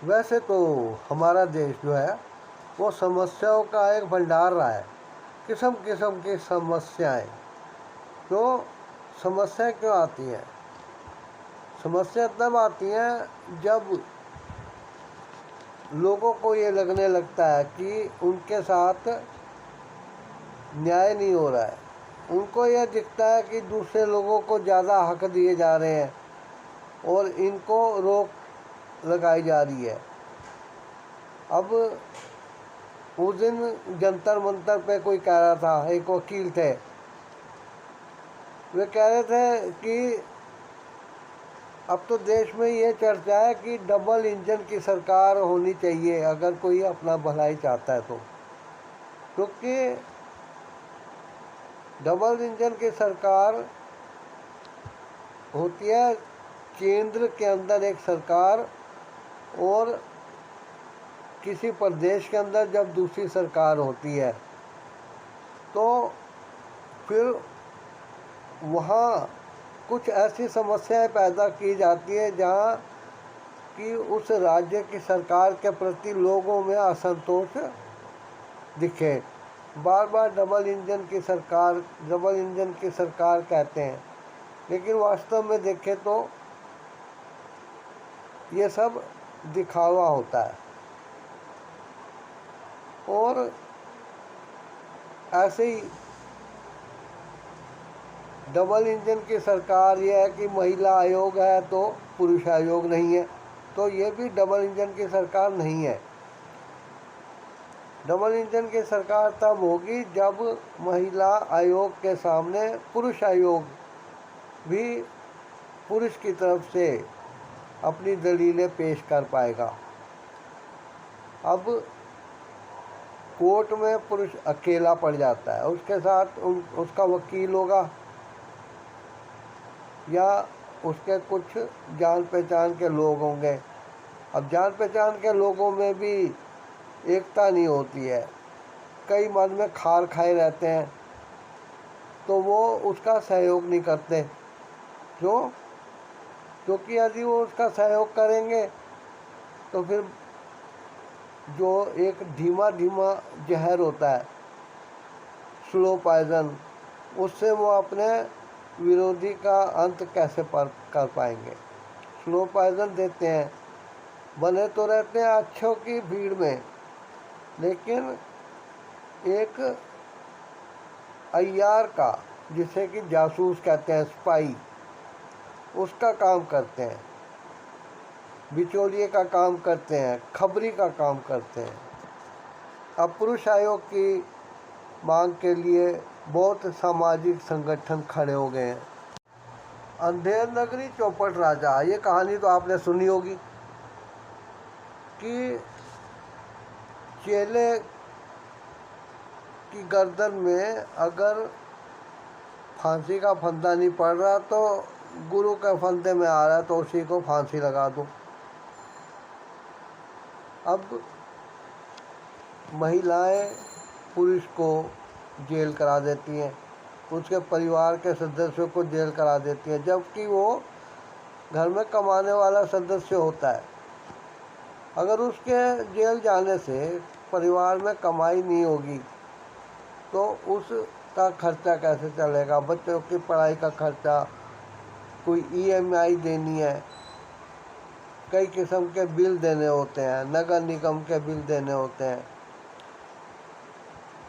वैसे तो हमारा देश जो है वो समस्याओं का एक भंडार रहा है। किस्म किस्म की समस्याएं। तो समस्या क्यों आती हैं? समस्या तब आती हैं जब लोगों को ये लगने लगता है कि उनके साथ न्याय नहीं हो रहा है। उनको यह दिखता है कि दूसरे लोगों को ज़्यादा हक दिए जा रहे हैं और इनको रोक लगाई जा रही है। अब उस दिन जंतर मंतर पे कोई कह रहा था, एक वकील थे, वे कह रहे थे कि अब तो देश में ये चर्चा है कि डबल इंजन की सरकार होनी चाहिए अगर कोई अपना भलाई चाहता है तो। क्योंकि डबल इंजन की सरकार होती है केंद्र के अंदर एक सरकार और किसी प्रदेश के अंदर जब दूसरी सरकार होती है तो फिर वहाँ कुछ ऐसी समस्याएं पैदा की जाती है जहाँ कि उस राज्य की सरकार के प्रति लोगों में असंतोष दिखे। बार बार डबल इंजन की सरकार कहते हैं, लेकिन वास्तव में देखें तो ये सब दिखावा होता है। और ऐसे ही डबल इंजन की सरकार ये है कि महिला आयोग है तो पुरुष आयोग नहीं है, तो ये भी डबल इंजन की सरकार नहीं है। डबल इंजन की सरकार तब होगी जब महिला आयोग के सामने पुरुष आयोग भी पुरुष की तरफ से अपनी दलीलें पेश कर पाएगा। अब कोर्ट में पुरुष अकेला पड़ जाता है, उसके साथ उसका वकील होगा या उसके कुछ जान पहचान के लोग होंगे। अब जान पहचान के लोगों में भी एकता नहीं होती है, कई मन में खार खाए रहते हैं, तो वो उसका सहयोग नहीं करते। क्यों? क्योंकि यदि वो उसका सहयोग करेंगे तो फिर जो एक धीमा धीमा जहर होता है, स्लो पॉइजन, उससे वो अपने विरोधी का अंत कैसे कर पाएंगे। स्लो पॉइजन देते हैं, बने तो रहते हैं अच्छों की भीड़ में, लेकिन एक अय्यार का, जिसे कि जासूस कहते हैं, स्पाई, उसका काम करते हैं, बिचौलिए का काम करते हैं, खबरी का काम करते हैं। अब पुरुष आयोग की मांग के लिए बहुत सामाजिक संगठन खड़े हो गए हैं। अंधेर नगरी चौपट राजा, ये कहानी तो आपने सुनी होगी कि चेले की गर्दन में अगर फांसी का फंदा नहीं पड़ रहा तो गुरु के फंदे में आ रहा है तो उसी को फांसी लगा दो। अब महिलाएं पुरुष को जेल करा देती हैं, उसके परिवार के सदस्यों को जेल करा देती हैं, जबकि वो घर में कमाने वाला सदस्य होता है। अगर उसके जेल जाने से परिवार में कमाई नहीं होगी तो उसका खर्चा कैसे चलेगा? बच्चों की पढ़ाई का खर्चा, कोई EMI देनी है, कई किस्म के बिल देने होते हैं, नगर निगम के बिल देने होते हैं।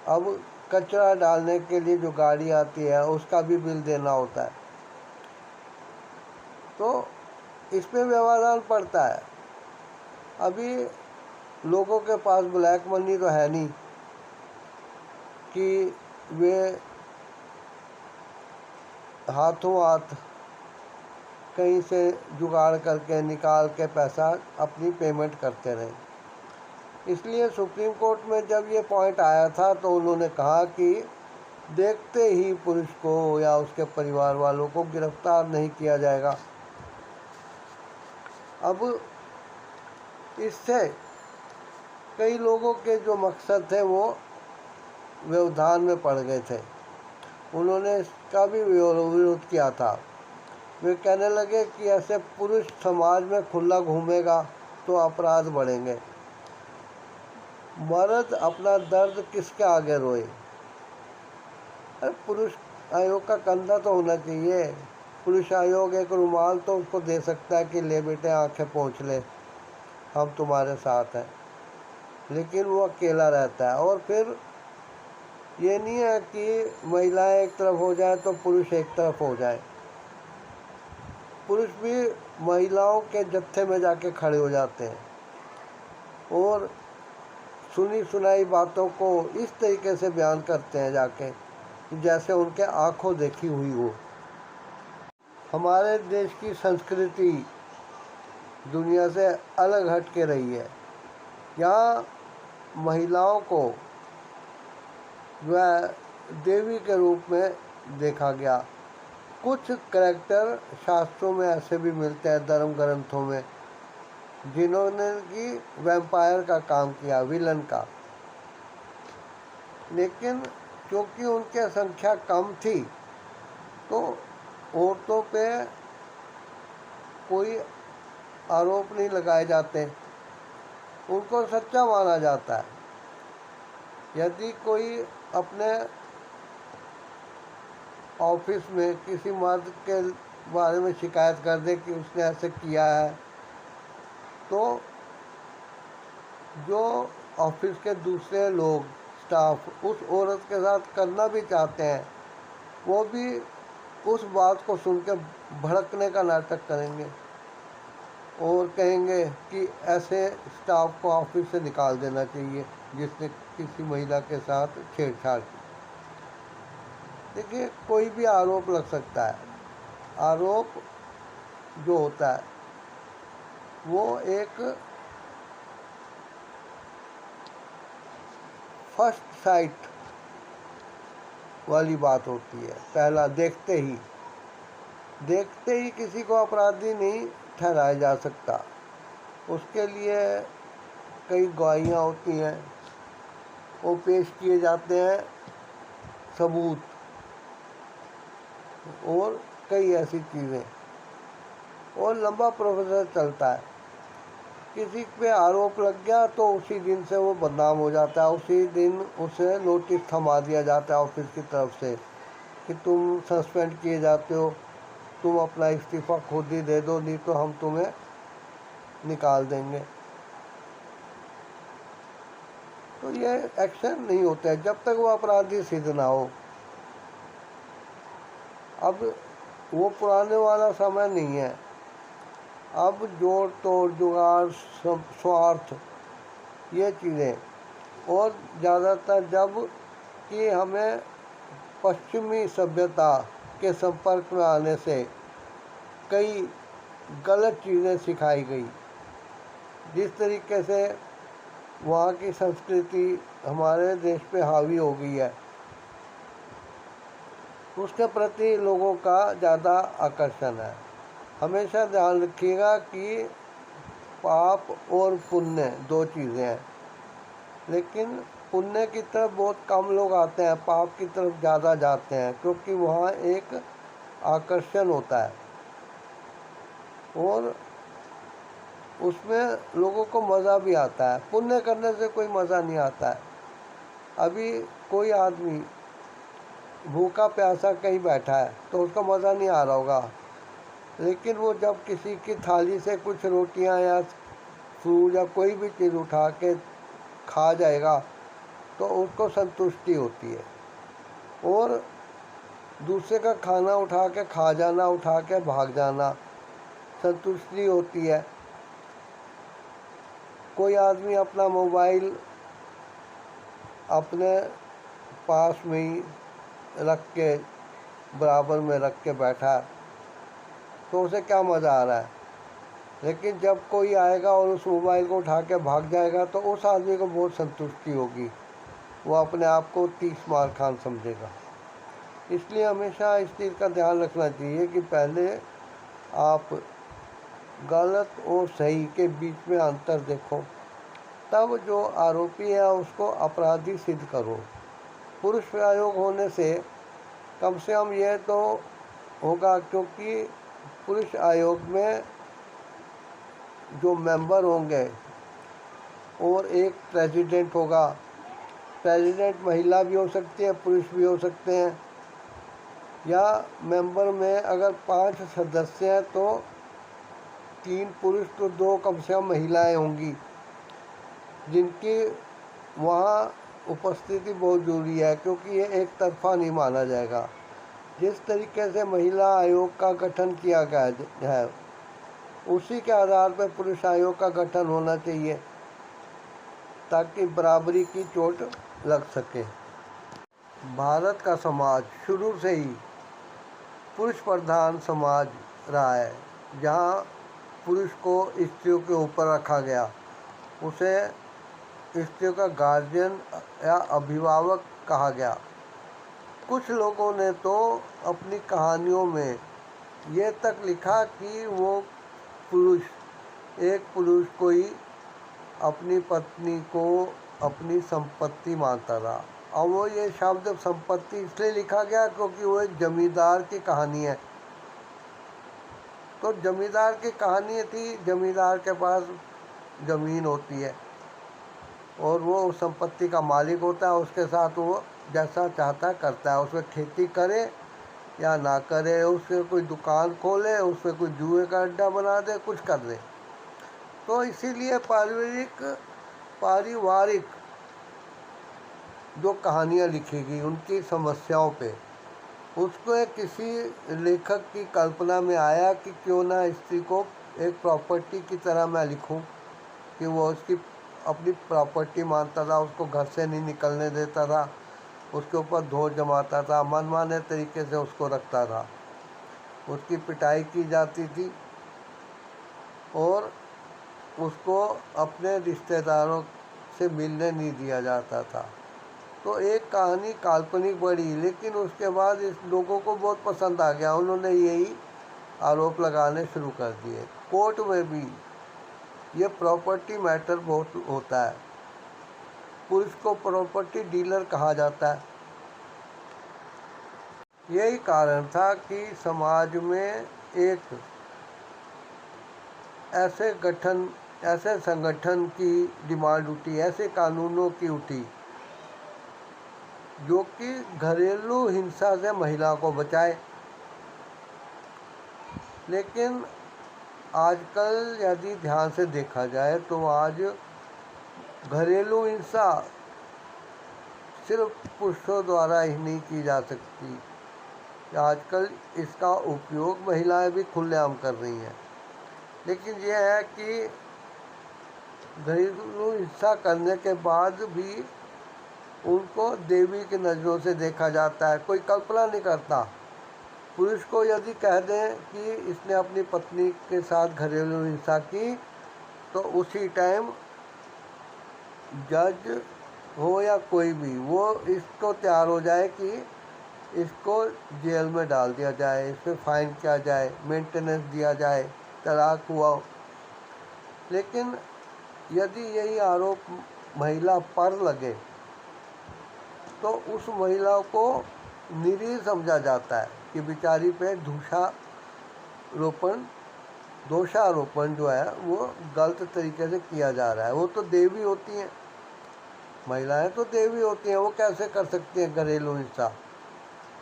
अब कचरा डालने के लिए जो गाड़ी आती है उसका भी बिल देना होता है, तो इसमें व्यवधान पड़ता है। अभी लोगों के पास ब्लैक मनी तो है नहीं कि वे हाथों हाथ कहीं से जुगाड़ करके निकाल के पैसा अपनी पेमेंट करते रहे। इसलिए सुप्रीम कोर्ट में जब ये पॉइंट आया था तो उन्होंने कहा कि देखते ही पुरुष को या उसके परिवार वालों को गिरफ्तार नहीं किया जाएगा। अब इससे कई लोगों के जो मकसद थे वो व्यवधान में पड़ गए थे। उन्होंने इसका भी विरोध किया था। वे कहने लगे कि ऐसे पुरुष समाज में खुला घूमेगा तो अपराध बढ़ेंगे। मर्द अपना दर्द किसके आगे रोए? अरे पुरुष आयोग का कंधा तो होना चाहिए। पुरुष आयोग एक रुमाल तो उसको दे सकता है कि ले बेटे आंखें पोंछ ले, हम तुम्हारे साथ हैं। लेकिन वो अकेला रहता है। और फिर ये नहीं है कि महिलाएं एक तरफ हो जाए तो पुरुष एक तरफ हो जाए। पुरुष भी महिलाओं के जत्थे में जाके खड़े हो जाते हैं और सुनी सुनाई बातों को इस तरीके से बयान करते हैं जाके जैसे उनके आंखों देखी हुई हो। हमारे देश की संस्कृति दुनिया से अलग हट के रही है। यहाँ महिलाओं को वह देवी के रूप में देखा गया। कुछ करैक्टर शास्त्रों में ऐसे भी मिलते हैं, धर्म ग्रंथों में, जिन्होंने कि वैम्पायर का काम किया, विलन का। लेकिन क्योंकि उनकी संख्या कम थी तो औरतों पे कोई आरोप नहीं लगाए जाते, उनको सच्चा माना जाता है। यदि कोई अपने ऑफिस में किसी मर्द के बारे में शिकायत कर दे कि उसने ऐसे किया है, तो जो ऑफिस के दूसरे लोग, स्टाफ, उस औरत के साथ करना भी चाहते हैं, वो भी उस बात को सुन के भड़कने का नाटक करेंगे और कहेंगे कि ऐसे स्टाफ को ऑफिस से निकाल देना चाहिए जिसने किसी महिला के साथ छेड़छाड़ की। देखिए, कोई भी आरोप लग सकता है। आरोप जो होता है वो एक फर्स्ट साइट वाली बात होती है। पहला देखते ही किसी को अपराधी नहीं ठहराया जा सकता। उसके लिए कई गवाहियाँ होती हैं, वो पेश किए जाते हैं सबूत, और कई ऐसी चीज़ें, और लंबा प्रोसेस चलता है। किसी पे आरोप लग गया तो उसी दिन से वो बदनाम हो जाता है। उसी दिन उसे नोटिस थमा दिया जाता है ऑफिस की तरफ से कि तुम सस्पेंड किए जाते हो, तुम अपना इस्तीफ़ा खुद ही दे दो, नहीं तो हम तुम्हें निकाल देंगे। तो ये एक्शन नहीं होता है जब तक वो अपराधी सिद्ध ना हो। अब वो पुराने वाला समय नहीं है। अब जोड़ तोड़, जुगाड़, स्वार्थ, ये चीज़ें, और ज़्यादातर जब कि हमें पश्चिमी सभ्यता के संपर्क में आने से कई गलत चीज़ें सिखाई गई। जिस तरीके से वहाँ की संस्कृति हमारे देश पे हावी हो गई है, उसके प्रति लोगों का ज़्यादा आकर्षण है। हमेशा ध्यान रखिएगा कि पाप और पुण्य दो चीज़ें हैं, लेकिन पुण्य की तरफ बहुत कम लोग आते हैं, पाप की तरफ ज़्यादा जाते हैं, क्योंकि वहाँ एक आकर्षण होता है और उसमें लोगों को मज़ा भी आता है। पुण्य करने से कोई मज़ा नहीं आता है। अभी कोई आदमी भूखा प्यासा कहीं बैठा है तो उसको मज़ा नहीं आ रहा होगा, लेकिन वो जब किसी की थाली से कुछ रोटियां या फ्रूट या कोई भी चीज़ उठा के खा जाएगा तो उसको संतुष्टि होती है। और दूसरे का खाना उठा के खा जाना, उठा के भाग जाना, संतुष्टि होती है। कोई आदमी अपना मोबाइल अपने पास में ही रख के, बराबर में रख के बैठा है तो उसे क्या मज़ा आ रहा है। लेकिन जब कोई आएगा और उस मोबाइल को उठा के भाग जाएगा तो उस आदमी को बहुत संतुष्टि होगी, वो अपने आप को 30 मार खान समझेगा। इसलिए हमेशा इस चीज़ का ध्यान रखना चाहिए कि पहले आप गलत और सही के बीच में अंतर देखो, तब जो आरोपी है उसको अपराधी सिद्ध करो। पुरुष आयोग होने से कम से कम यह तो होगा, क्योंकि पुरुष आयोग में जो मेंबर होंगे और एक प्रेसिडेंट होगा। प्रेसिडेंट महिला भी हो सकती है, पुरुष भी हो सकते हैं। या मेंबर में अगर 5 सदस्य हैं तो 3 पुरुष तो 2 कम से कम महिलाएं होंगी, जिनकी वहाँ उपस्थिति बहुत ज़रूरी है, क्योंकि ये एक तरफा नहीं माना जाएगा। जिस तरीके से महिला आयोग का गठन किया गया है, उसी के आधार पर पुरुष आयोग का गठन होना चाहिए, ताकि बराबरी की चोट लग सके। भारत का समाज शुरू से ही पुरुष प्रधान समाज रहा है, जहाँ पुरुष को स्त्रियों के ऊपर रखा गया। उसे स्त्रियों का गार्जियन या अभिभावक कहा गया। कुछ लोगों ने तो अपनी कहानियों में ये तक लिखा कि वो एक पुरुष को ही अपनी पत्नी को अपनी संपत्ति मानता था। और वो ये शब्द संपत्ति इसलिए लिखा गया क्योंकि वो एक जमींदार की कहानी है। तो जमींदार की कहानी थी, जमींदार के पास ज़मीन होती है और वो उस संपत्ति का मालिक होता है। उसके साथ वो जैसा चाहता करता है, उसमें खेती करे या ना करे, उससे कोई दुकान खोले, उसमें कोई जुए का अड्डा बना दे, कुछ कर दे। तो इसीलिए पारिवारिक जो कहानियाँ लिखी गई उनकी समस्याओं पे, उसको किसी लेखक की कल्पना में आया कि क्यों ना स्त्री को एक प्रॉपर्टी की तरह मैं लिखूं, कि वो उसकी अपनी प्रॉपर्टी मानता था, उसको घर से नहीं निकलने देता था, उसके ऊपर धोर जमाता था, मनमाने तरीके से उसको रखता था, उसकी पिटाई की जाती थी और उसको अपने रिश्तेदारों से मिलने नहीं दिया जाता था। तो एक कहानी काल्पनिक बड़ी, लेकिन उसके बाद इस लोगों को बहुत पसंद आ गया। उन्होंने यही आरोप लगाने शुरू कर दिए। कोर्ट में भी ये प्रॉपर्टी मैटर बहुत होता है। पुरुष को प्रॉपर्टी डीलर कहा जाता है। यही कारण था कि समाज में एक ऐसे संगठन की डिमांड उठी, ऐसे कानूनों की उठी जो कि घरेलू हिंसा से महिला को बचाए। लेकिन आजकल यदि ध्यान से देखा जाए तो आज घरेलू हिंसा सिर्फ पुरुषों द्वारा ही नहीं की जा सकती। आजकल इसका उपयोग महिलाएं भी खुलेआम कर रही हैं। लेकिन यह है कि घरेलू हिंसा करने के बाद भी उनको देवी की नज़रों से देखा जाता है। कोई कल्पना नहीं करता। पुरुष को यदि कह दें कि इसने अपनी पत्नी के साथ घरेलू हिंसा की, तो उसी टाइम जज हो या कोई भी, वो इसको तैयार हो जाए कि इसको जेल में डाल दिया जाए, इस पर फाइन किया जाए, मेंटेनेंस दिया जाए, तलाक हुआ। लेकिन यदि यही आरोप महिला पर लगे तो उस महिला को निरीह समझा जाता है कि बेचारी पे दोषारोपण जो है वो गलत तरीके से किया जा रहा है। वो तो देवी होती हैं, महिलाएं तो देवी होती हैं, वो कैसे कर सकती हैं घरेलू हिंसा।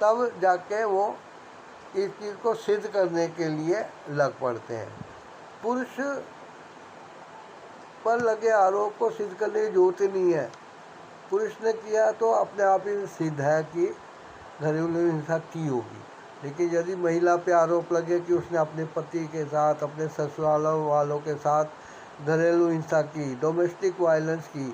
तब जाके वो इस चीज़ को सिद्ध करने के लिए लग पड़ते हैं। पुरुष पर लगे आरोप को सिद्ध करने की जरूरत ही नहीं है। पुरुष ने किया तो अपने आप ही सिद्ध है कि घरेलू हिंसा की होगी। लेकिन यदि महिला पे आरोप लगे कि उसने अपने पति के साथ, अपने ससुरालों वालों के साथ घरेलू हिंसा की, डोमेस्टिक वायलेंस की,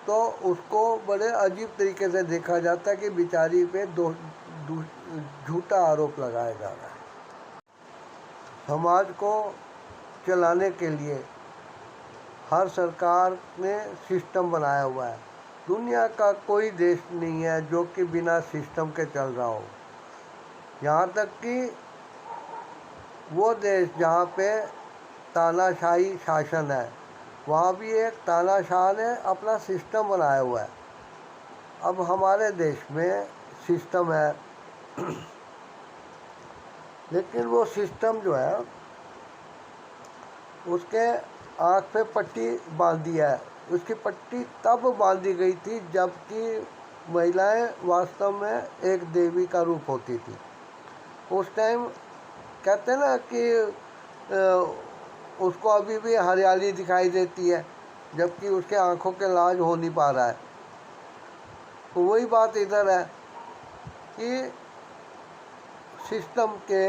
तो उसको बड़े अजीब तरीके से देखा जाता है कि बेचारी पे झूठा आरोप लगाया जा रहा है। समाज को चलाने के लिए हर सरकार ने सिस्टम बनाया हुआ है। दुनिया का कोई देश नहीं है जो कि बिना सिस्टम के चल रहा हो। यहाँ तक कि वो देश जहाँ पे तानाशाही शासन है, वहाँ भी एक तानाशाह ने अपना सिस्टम बनाया हुआ है। अब हमारे देश में सिस्टम है लेकिन वो सिस्टम जो है उसके आँख पे पट्टी बांधी है। उसकी पट्टी तब बांधी गई थी जबकि महिलाएं वास्तव में एक देवी का रूप होती थी। उस टाइम कहते हैं ना कि उसको अभी भी हरियाली दिखाई देती है जबकि उसके आँखों के इलाज हो नहीं पा रहा है। तो वही बात इधर है कि सिस्टम के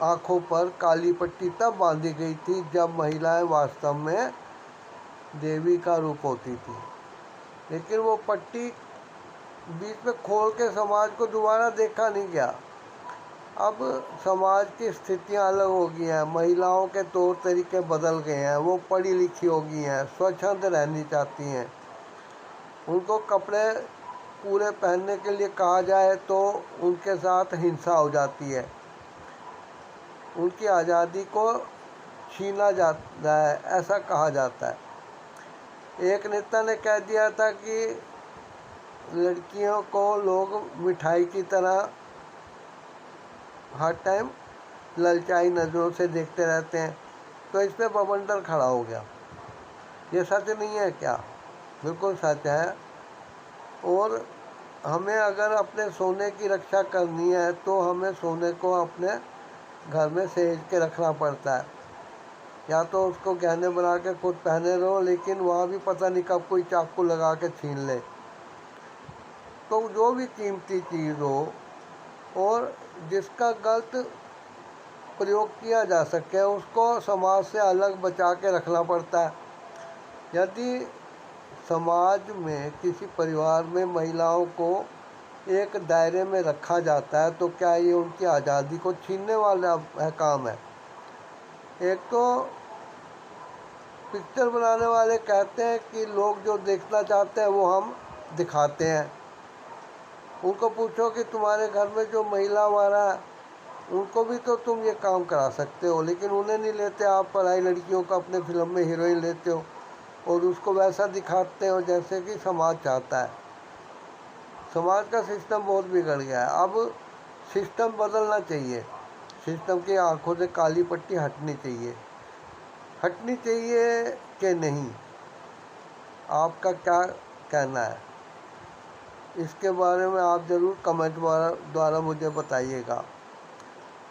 आँखों पर काली पट्टी तब बांधी गई थी जब महिलाएं वास्तव में देवी का रूप होती थी, लेकिन वो पट्टी बीच में खोल के समाज को दोबारा देखा नहीं गया। अब समाज की स्थितियां अलग हो गई हैं, महिलाओं के तौर तरीके बदल गए हैं, वो पढ़ी लिखी हो गई हैं, स्वच्छंद रहनी चाहती हैं। उनको कपड़े पूरे पहनने के लिए कहा जाए तो उनके साथ हिंसा हो जाती है, उनकी आज़ादी को छीना जाता है, ऐसा कहा जाता है। एक नेता ने कह दिया था कि लड़कियों को लोग मिठाई की तरह हर टाइम ललचाई नज़रों से देखते रहते हैं, तो इस पर बवंडर खड़ा हो गया। ये सच नहीं है क्या? बिल्कुल सच है। और हमें अगर अपने सोने की रक्षा करनी है तो हमें सोने को अपने घर में सहेज के रखना पड़ता है, या तो उसको गहने बना के खुद पहने रहो, लेकिन वहाँ भी पता नहीं कब कोई चाकू लगा के छीन ले। तो जो भी कीमती चीज़ हो और जिसका गलत प्रयोग किया जा सके उसको समाज से अलग बचा के रखना पड़ता है। यदि समाज में किसी परिवार में महिलाओं को एक दायरे में रखा जाता है तो क्या ये उनकी आज़ादी को छीनने वाला काम है? एक तो पिक्चर बनाने वाले कहते हैं कि लोग जो देखना चाहते हैं वो हम दिखाते हैं। उनको पूछो कि तुम्हारे घर में जो महिला हमारा है उनको भी तो तुम ये काम करा सकते हो, लेकिन उन्हें नहीं लेते। आप पढ़ाई लड़कियों को अपने फिल्म में हीरोइन लेते हो और उसको वैसा दिखाते हो जैसे कि समाज चाहता है। समाज का सिस्टम बहुत बिगड़ गया है। अब सिस्टम बदलना चाहिए, सिस्टम की आंखों से काली पट्टी हटनी चाहिए। हटनी चाहिए कि नहीं, आपका क्या कहना है? इसके बारे में आप ज़रूर कमेंट द्वारा मुझे बताइएगा।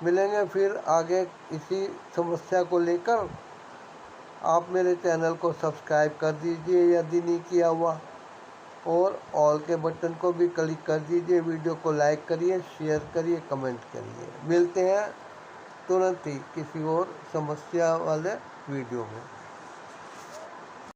मिलेंगे फिर आगे इसी समस्या को लेकर। आप मेरे चैनल को सब्सक्राइब कर दीजिए यदि नहीं किया हुआ, और ऑल के बटन को भी क्लिक कर दीजिए। वीडियो को लाइक करिए, शेयर करिए, कमेंट करिए। मिलते हैं तुरंत ही किसी और समस्या वाले वीडियो में।